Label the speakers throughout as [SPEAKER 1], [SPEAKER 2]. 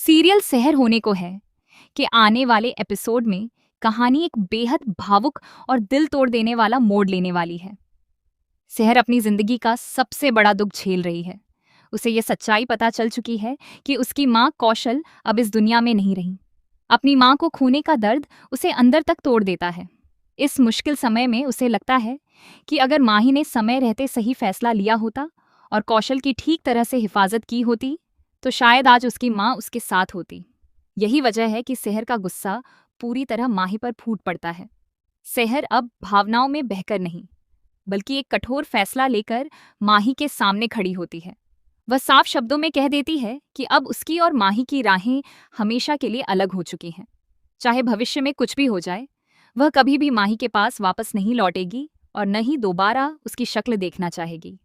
[SPEAKER 1] Serial सहर होने को है कि आने वाले एपिसोड में कहानी एक बेहद भावुक और दिल तोड़ देने वाला मोड़ लेने वाली है। सहर अपनी जिंदगी का सबसे बड़ा दुख झेल रही है। उसे यह सच्चाई पता चल चुकी है कि उसकी माँ कौशल अब इस दुनिया में नहीं रही। अपनी माँ को खोने का दर्द उसे अंदर तक तोड़ देता है। इस मुश्किल समय में उसे लगता है कि अगर माही ने समय रहते सही फैसला लिया होता और कौशल की ठीक तरह से हिफाजत की होती तो शायद आज उसकी माँ उसके साथ होती। यही वजह है कि सहर का गुस्सा पूरी तरह माही पर फूट पड़ता है। सहर अब भावनाओं में बहकर नहीं बल्कि एक कठोर फैसला लेकर माही के सामने खड़ी होती है। वह साफ शब्दों में कह देती है कि अब उसकी और माही की राहें हमेशा के लिए अलग हो चुकी हैं। चाहे भविष्य में कुछ भी हो जाए, वह कभी भी माही के पास वापस नहीं लौटेगी और न ही दोबारा उसकी शक्ल देखना चाहेगी।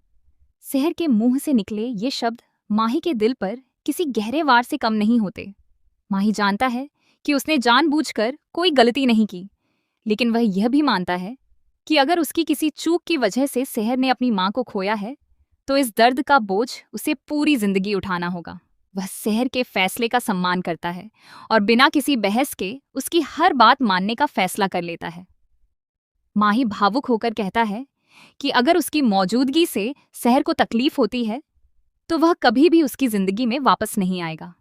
[SPEAKER 1] सहर के मुंह से निकले ये शब्द माही के दिल पर किसी गहरे वार से कम नहीं होते। माही जानता है कि उसने जानबूझकर कोई गलती नहीं की, लेकिन वह यह भी मानता है कि अगर उसकी किसी चूक की वजह से सहर ने अपनी माँ को खोया है तो इस दर्द का बोझ उसे पूरी जिंदगी उठाना होगा। वह सहर के फैसले का सम्मान करता है और बिना किसी बहस के उसकी हर बात मानने का फैसला कर लेता है। माही भावुक होकर कहता है कि अगर उसकी मौजूदगी से सहर को तकलीफ होती है तो वह कभी भी उसकी जिंदगी में वापस नहीं आएगा।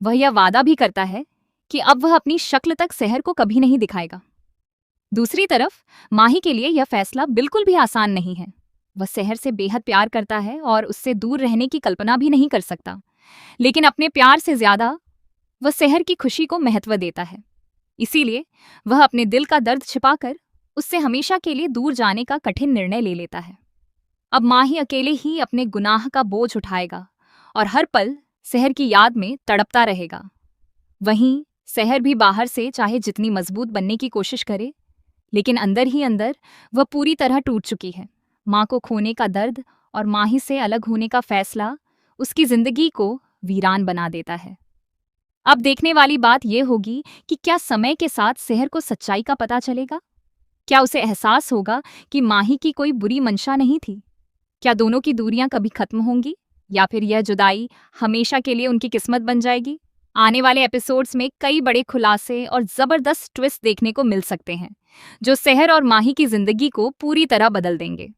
[SPEAKER 1] वह यह वादा भी करता है कि अब वह अपनी शक्ल तक सहर को कभी नहीं दिखाएगा। दूसरी तरफ माही के लिए यह फैसला बिल्कुल भी आसान नहीं है। वह सहर से बेहद प्यार करता है और उससे दूर रहने की कल्पना भी नहीं कर सकता, लेकिन अपने प्यार से ज्यादा वह सहर की खुशी को महत्व देता है। इसीलिए वह अपने दिल का दर्द छिपाकर उससे हमेशा के लिए दूर जाने का कठिन निर्णय ले लेता है। अब माही अकेले ही अपने गुनाह का बोझ उठाएगा और हर पल सहर की याद में तड़पता रहेगा। वहीं सहर भी बाहर से चाहे जितनी मजबूत बनने की कोशिश करे, लेकिन अंदर ही अंदर वह पूरी तरह टूट चुकी है। माँ को खोने का दर्द और माही से अलग होने का फैसला उसकी जिंदगी को वीरान बना देता है। अब देखने वाली बात यह होगी कि क्या समय के साथ सहर को सच्चाई का पता चलेगा? क्या उसे एहसास होगा कि माही की कोई बुरी मंशा नहीं थी? क्या दोनों की दूरियां कभी खत्म होंगी या फिर यह जुदाई हमेशा के लिए उनकी किस्मत बन जाएगी? आने वाले एपिसोड्स में कई बड़े खुलासे और जबरदस्त ट्विस्ट देखने को मिल सकते हैं जो सहर और माही की जिंदगी को पूरी तरह बदल देंगे।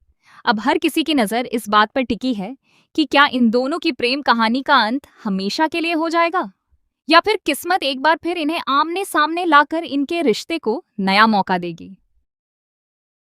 [SPEAKER 1] अब हर किसी की नज़र इस बात पर टिकी है कि क्या इन दोनों की प्रेम कहानी का अंत हमेशा के लिए हो जाएगा या फिर किस्मत एक बार फिर इन्हें आमने सामने लाकर इनके रिश्ते को नया मौका देगी।